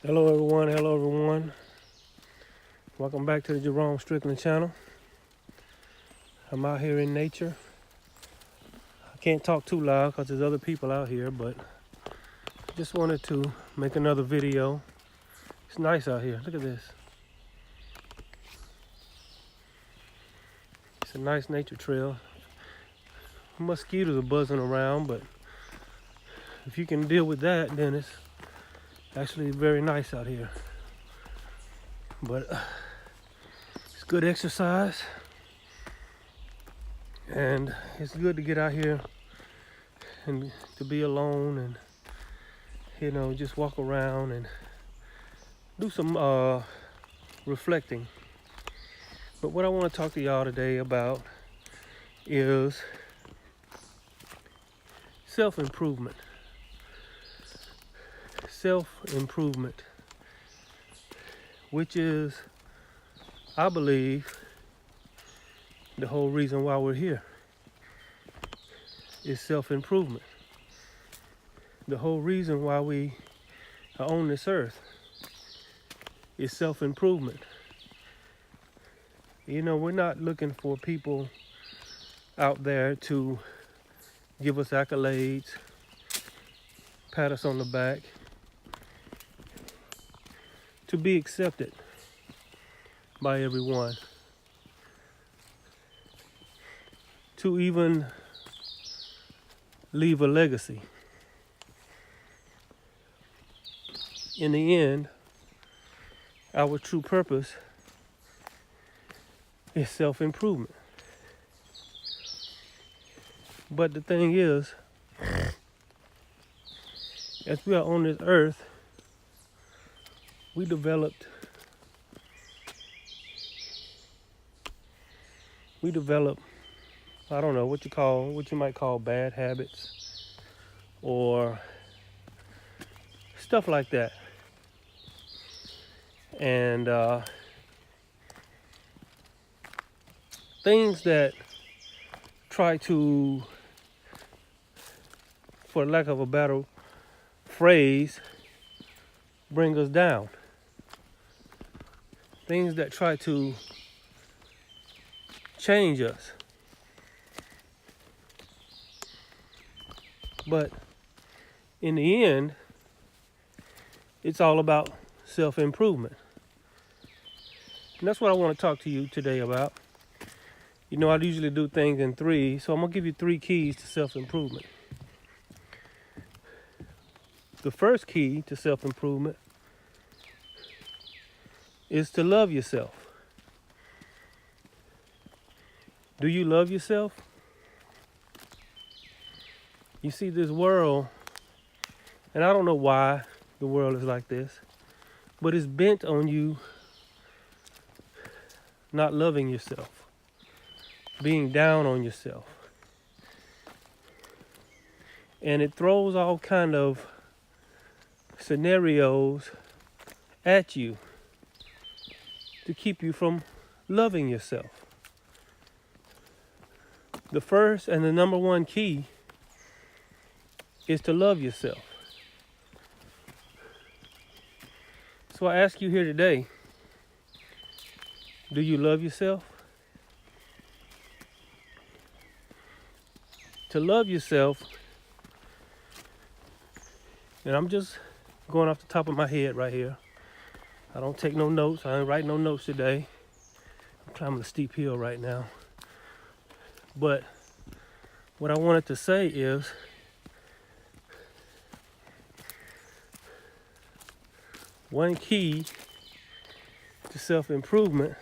Hello everyone, hello everyone. Welcome back to the Jerome Strickland channel. I'm out here in nature. I can't talk too loud because there's other people out here, but I just wanted to make another video. It's nice out here. Look at this. It's a nice nature trail. Mosquitoes are buzzing around, but if you can deal with that, then it's actually very nice out here. But it's good exercise, and it's good to get out here and to be alone and just walk around and do some reflecting. But what I want to talk to y'all today about is self-improvement. Self-improvement, which is, I believe, the whole reason why we're here, is self-improvement. The whole reason why we are on this earth is self-improvement. We're not looking for people out there to give us accolades, pat us on the back, to be accepted by everyone, to even leave a legacy. In the end, our true purpose is self-improvement. But the thing is, as we are on this earth, we develop, I don't know what you might call bad habits or stuff like that. And things that try to, for lack of a better phrase, bring us down. Things that try to change us. But in the end, it's all about self-improvement. And that's what I want to talk to you today about. I usually do things in three, so I'm going to give you 3 keys to self-improvement. The first key to self-improvement is to love yourself. Do you love yourself? You see, this world, and I don't know why the world is like this, but it's bent on you not loving yourself, being down on yourself. And it throws all kind of scenarios at you to keep you from loving yourself. The first and the number one key is to love yourself. So I ask you here today, do you love yourself? To love yourself, and I'm just going off the top of my head right here. I don't take no notes. I ain't writing no notes today. I'm climbing a steep hill right now. But what I wanted to say is, one key to self-improvement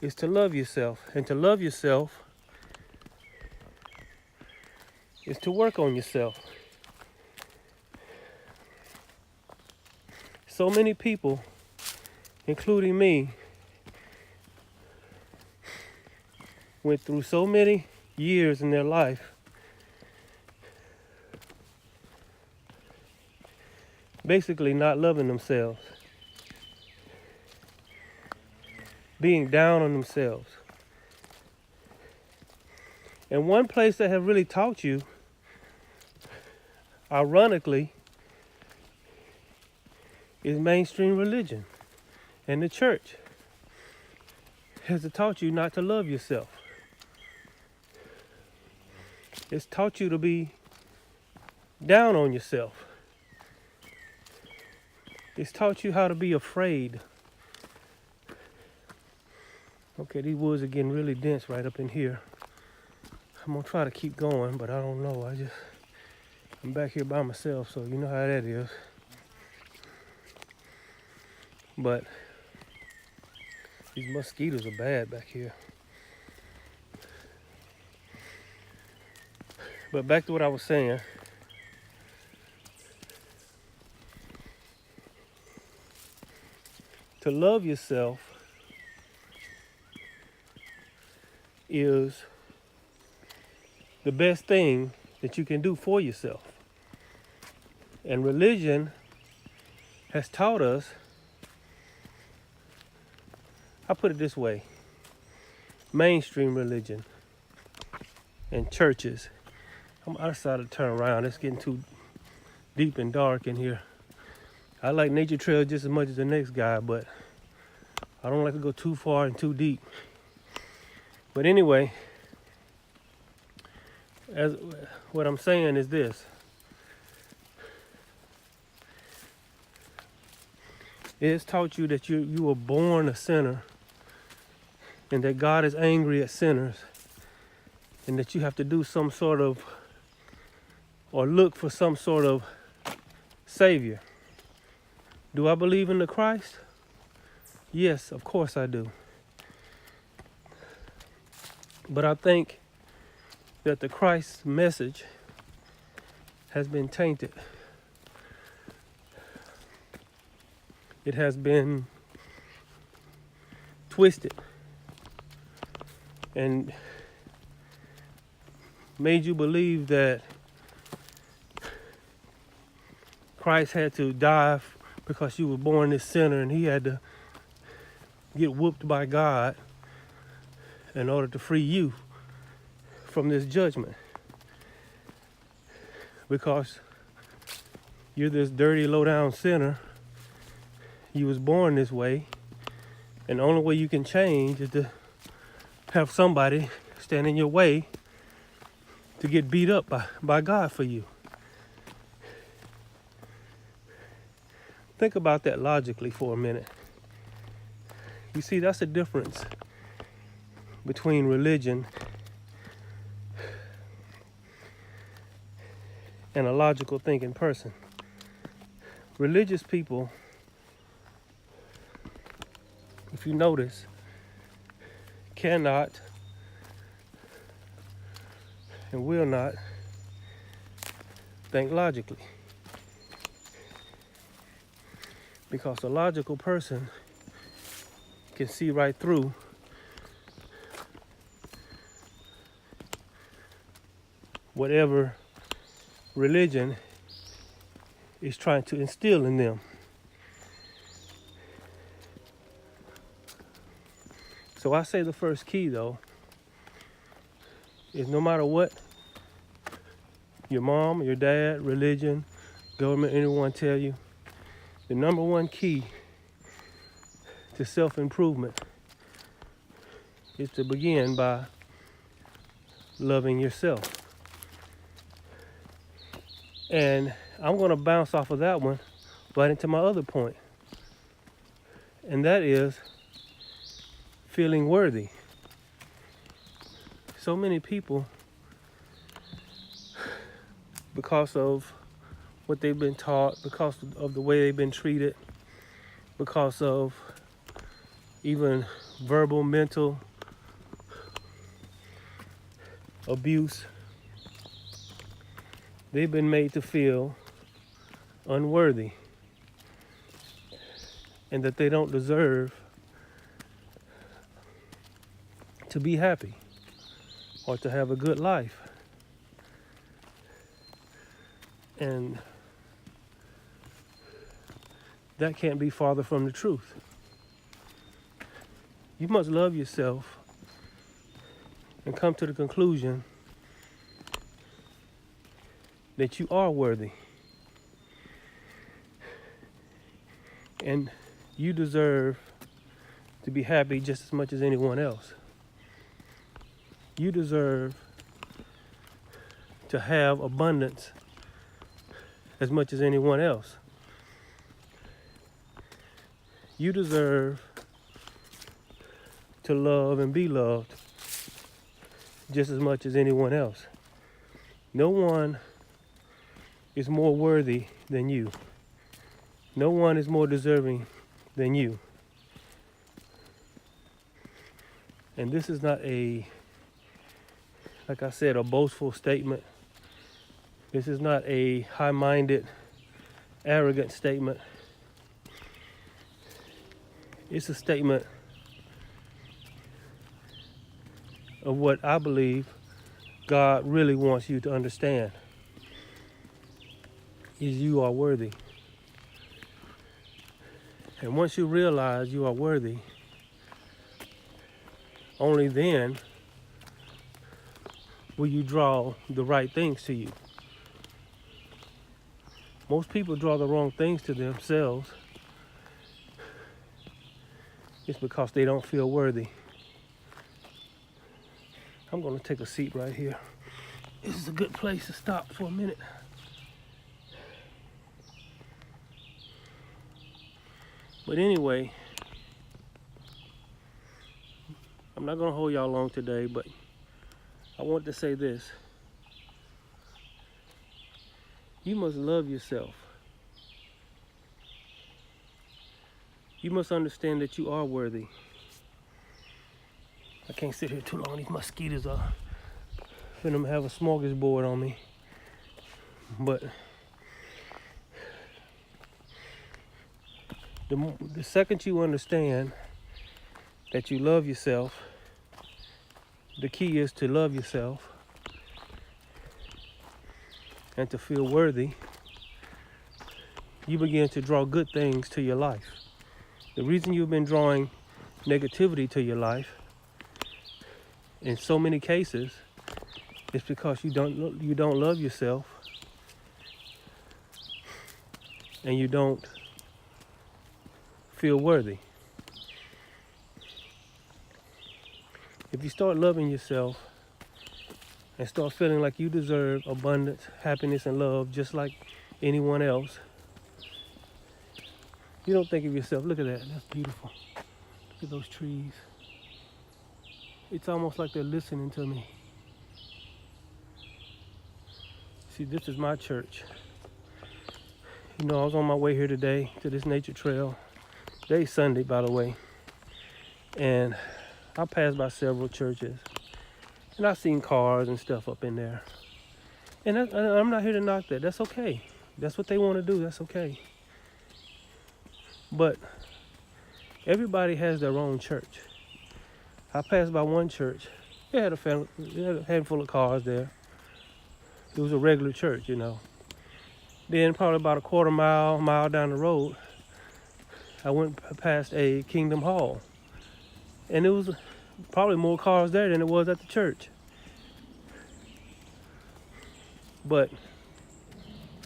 is to love yourself. And to love yourself is to work on yourself. So many people, including me, went through so many years in their life basically not loving themselves, being down on themselves. And one place that have really taught you, ironically, is mainstream religion. And the church has taught you not to love yourself. It's taught you to be down on yourself. It's taught you how to be afraid. Okay, these woods are getting really dense right up in here. I'm gonna try to keep going, but I don't know. I'm back here by myself, so you know how that is. But these mosquitoes are bad back here. But back to what I was saying. To love yourself is the best thing that you can do for yourself. And religion has taught us, I put it this way, mainstream religion and churches. I decided to turn around. It's getting too deep and dark in here. I like nature trails just as much as the next guy, but I don't like to go too far and too deep. But anyway, what I'm saying is this. It has taught you that you were born a sinner and that God is angry at sinners and that you have to do some sort of, or look for some sort of savior. Do I believe in the Christ? Yes, of course I do. But I think that the Christ message has been tainted. It has been twisted and made you believe that Christ had to die because you were born this sinner and he had to get whooped by God in order to free you from this judgment. Because you're this dirty, low-down sinner. You was born this way. And the only way you can change is to have somebody stand in your way to get beat up by God for you. Think about that logically for a minute. You see, that's the difference between religion and a logical thinking person. Religious people, if you notice, cannot and will not think logically. Because a logical person can see right through whatever religion is trying to instill in them. So I say the first key, though, is no matter what your mom, your dad, religion, government, anyone tell you, the number one key to self-improvement is to begin by loving yourself. And I'm going to bounce off of that one right into my other point. And that is feeling worthy. So many people, because of what they've been taught, because of the way they've been treated, because of even verbal, mental abuse, they've been made to feel unworthy and that they don't deserve to be happy or to have a good life. And that can't be farther from the truth. You must love yourself and come to the conclusion that you are worthy. And you deserve to be happy just as much as anyone else. You deserve to have abundance as much as anyone else. You deserve to love and be loved just as much as anyone else. No one is more worthy than you. No one is more deserving than you. And this is not like I said, a boastful statement. This is not a high-minded, arrogant statement. It's a statement of what I believe God really wants you to understand, is you are worthy. And once you realize you are worthy, only then will you draw the right things to you. Most people draw the wrong things to themselves. It's because they don't feel worthy. I'm going to take a seat right here. This is a good place to stop for a minute. But anyway, I'm not going to hold y'all long today, but I want to say this. You must love yourself. You must understand that you are worthy. I can't sit here too long. These mosquitoes are finna have a smorgasbord on me. But the second you understand that you love yourself, the key is to love yourself and to feel worthy, you begin to draw good things to your life. The reason you've been drawing negativity to your life in so many cases is because you don't love yourself and you don't feel worthy. If you start loving yourself and start feeling like you deserve abundance, happiness, and love just like anyone else, you don't think of yourself, look at that, that's beautiful. Look at those trees. It's almost like they're listening to me. See, this is my church. You know, I was on my way here today to this nature trail. Today's Sunday, by the way. And I passed by several churches. And I've seen cars and stuff up in there. And I'm not here to knock that. That's okay. That's what they want to do. That's okay. But everybody has their own church. I passed by one church. It had a handful of cars there. It was a regular church, you know. Then probably about a mile down the road, I went past a Kingdom Hall. And it was probably more cars there than it was at the church. But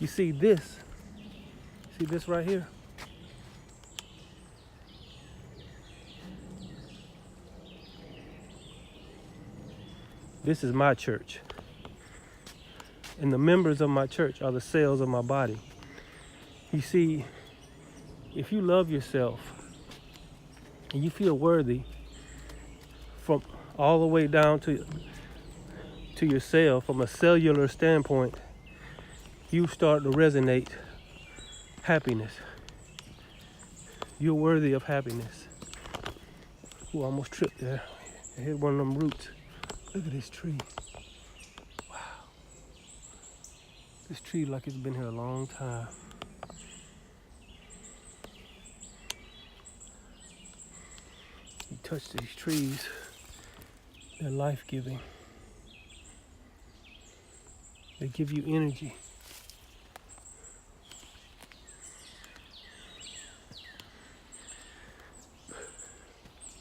you see this right here? This is my church. And the members of my church are the cells of my body. You see, if you love yourself and you feel worthy from all the way down to your cell, from a cellular standpoint, you start to resonate happiness. You're worthy of happiness. Ooh, I almost tripped there. I hit one of them roots. Look at this tree. Wow. This tree like it's been here a long time. You touch these trees, they're life-giving. They give you energy.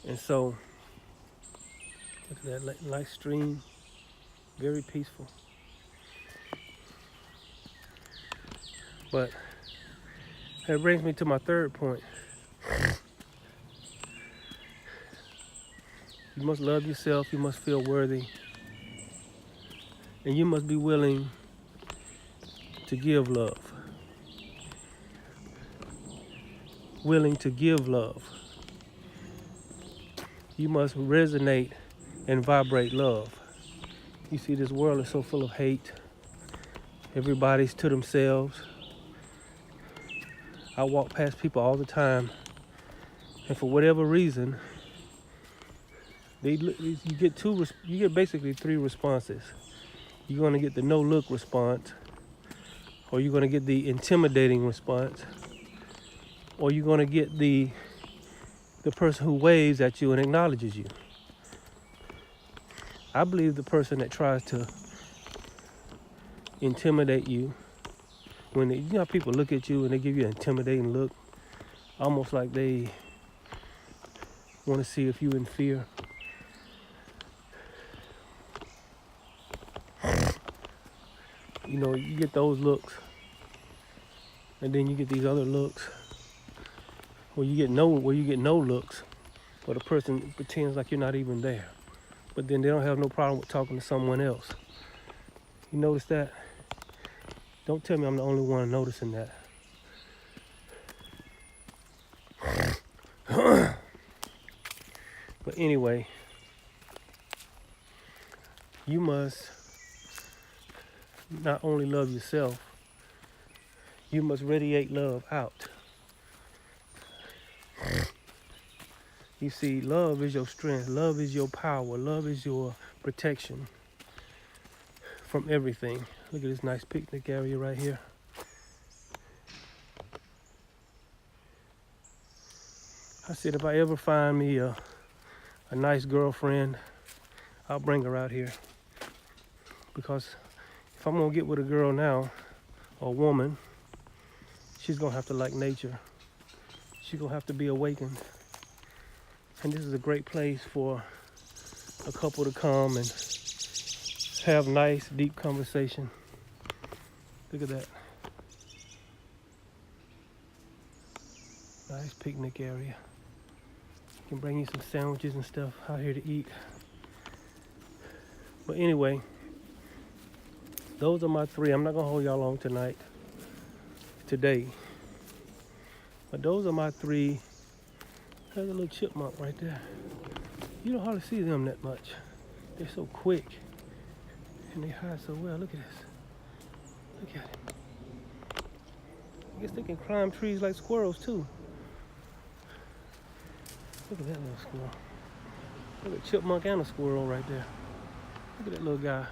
And so, look at that nice stream, very peaceful. But that brings me to my third point. You must love yourself. You must feel worthy. And you must be willing to give love. Willing to give love. You must resonate and vibrate love. You see, this world is so full of hate. Everybody's to themselves. I walk past people all the time, and for whatever reason, you get basically three responses. You're going to get the no look response, or you're going to get the intimidating response, or you're going to get the person who waves at you and acknowledges you. I believe the person that tries to intimidate you, when you know how people look at you and they give you an intimidating look, almost like they want to see if you're in fear. You know, you get those looks, and then you get these other looks where you get no looks, where the person pretends like you're not even there, but then they don't have no problem with talking to someone else. You notice that? Don't tell me I'm the only one noticing that. But anyway, you must not only love yourself, you must radiate love out. You see, love is your strength. Love is your power. Love is your protection from everything. Look at this nice picnic area right here. I said if I ever find me a nice girlfriend, I'll bring her out here. Because if I'm gonna get with a girl now, or a woman, she's gonna have to like nature. She's gonna have to be awakened. And this is a great place for a couple to come and have nice, deep conversation. Look at that. Nice picnic area. Can bring you some sandwiches and stuff out here to eat. But anyway, those are my three. I'm not gonna hold y'all long today. But those are my three. There's a little chipmunk right there. You don't hardly see them that much. They're so quick. And they hide so well. Look at this. Look at it. I guess they can climb trees like squirrels too. Look at that little squirrel. Look at a chipmunk and a squirrel right there. Look at that little guy.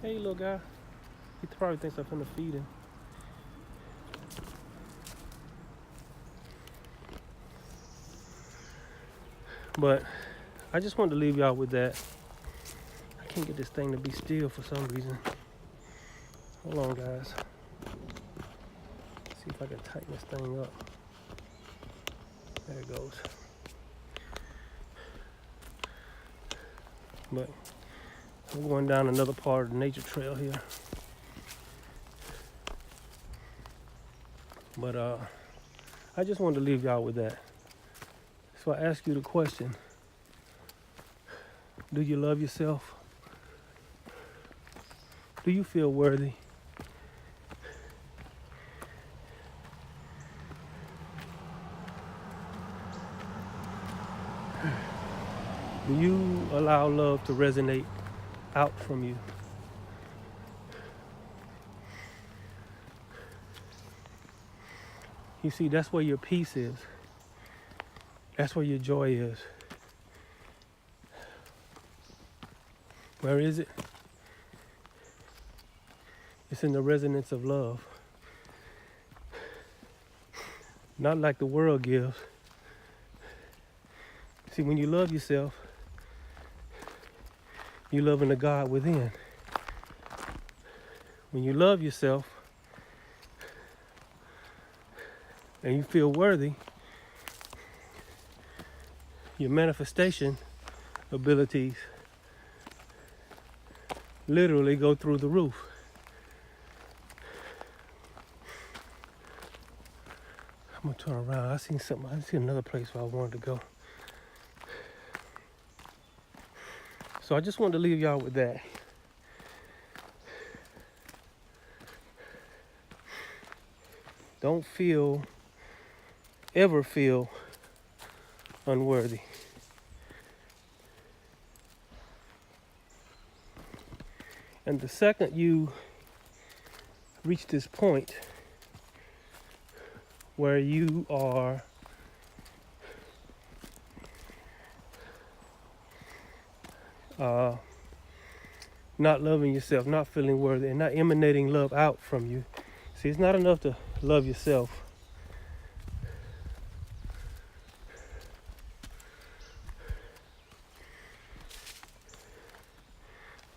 Hey, little guy. He probably thinks I'm finna feed him. But I just wanted to leave y'all with that. I can't get this thing to be still for some reason. Hold on, guys. See if I can tighten this thing up. There it goes. But I'm going down another part of the nature trail here. But I just wanted to leave y'all with that. So I ask you the question, do you love yourself? Do you feel worthy? Do you allow love to resonate out from you? You see, that's where your peace is. That's where your joy is. Where is it? It's in the resonance of love. Not like the world gives. See, when you love yourself, you're loving the God within. When you love yourself and you feel worthy, your manifestation abilities literally go through the roof. I'm gonna turn around. I see another place where I wanted to go. So I just wanted to leave y'all with that. Don't ever feel unworthy. And the second you reach this point where you are not loving yourself, not feeling worthy, and not emanating love out from you. See, it's not enough to love yourself.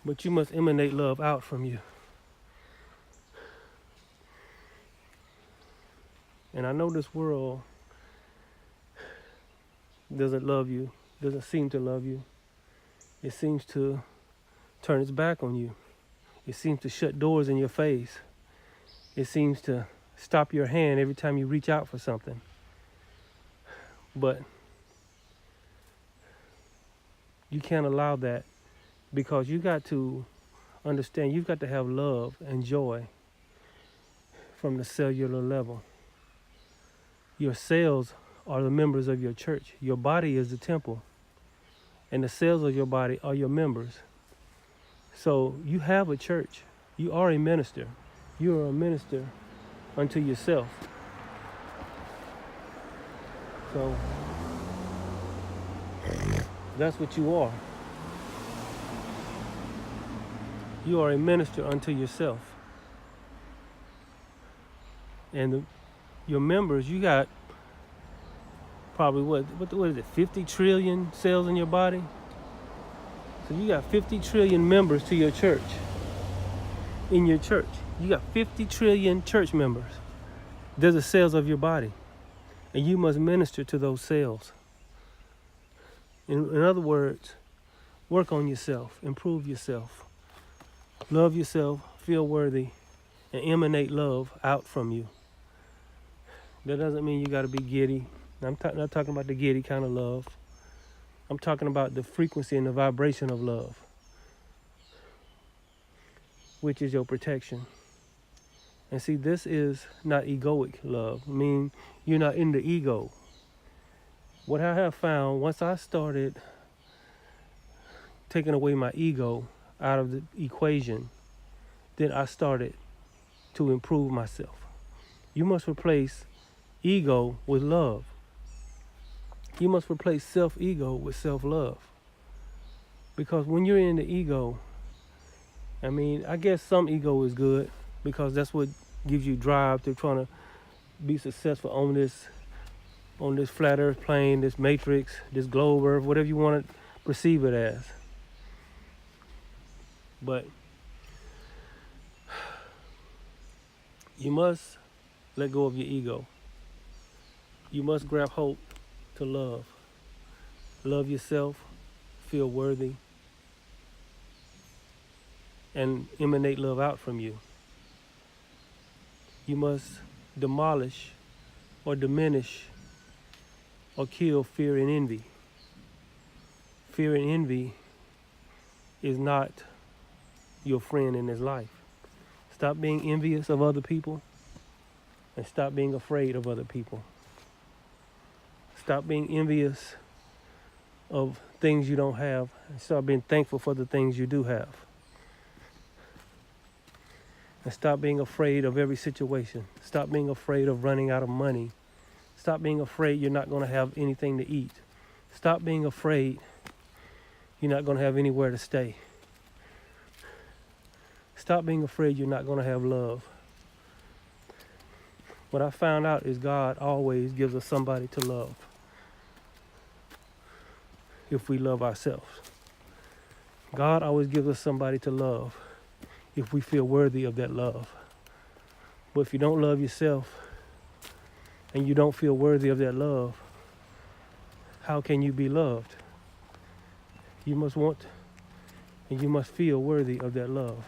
But you must emanate love out from you. And I know this world doesn't love you, doesn't seem to love you. It seems to turn its back on you. It seems to shut doors in your face. It seems to stop your hand every time you reach out for something. But you can't allow that, because you got to understand, you've got to have love and joy from the cellular level. Your cells are the members of your church. Your body is the temple, and the cells of your body are your members. So you have a church. You are a minister. You are a minister unto yourself. So that's what you are. You are a minister unto yourself. And your members, you got probably what is it, 50 trillion cells in your body? So you got 50 trillion members to your church. In your church, you got 50 trillion church members. They're the cells of your body, and you must minister to those cells. In other words, work on yourself, improve yourself, love yourself, feel worthy, and emanate love out from you. That doesn't mean you got to be giddy. I'm not talking about the giddy kind of love. I'm talking about the frequency and the vibration of love, which is your protection. And see, this is not egoic love. I mean, you're not in the ego. What I have found, once I started taking away my ego out of the equation, then I started to improve myself. You must replace ego with love. You must replace self-ego with self-love. Because when you're in the ego, I mean, I guess some ego is good, because that's what gives you drive to trying to be successful on this flat earth plane, this matrix, this globe earth, whatever you want to perceive it as. But you must let go of your ego. You must grab hold to love. Love yourself, feel worthy, and emanate love out from you. You must demolish or diminish or kill fear and envy. Fear and envy is not your friend in this life. Stop being envious of other people, and stop being afraid of other people. Stop being envious of things you don't have, and start being thankful for the things you do have. And stop being afraid of every situation. Stop being afraid of running out of money. Stop being afraid you're not going to have anything to eat. Stop being afraid you're not going to have anywhere to stay. Stop being afraid you're not going to have love. What I found out is God always gives us somebody to love if we love ourselves. God always gives us somebody to love if we feel worthy of that love. But if you don't love yourself and you don't feel worthy of that love, how can you be loved? You must want and you must feel worthy of that love.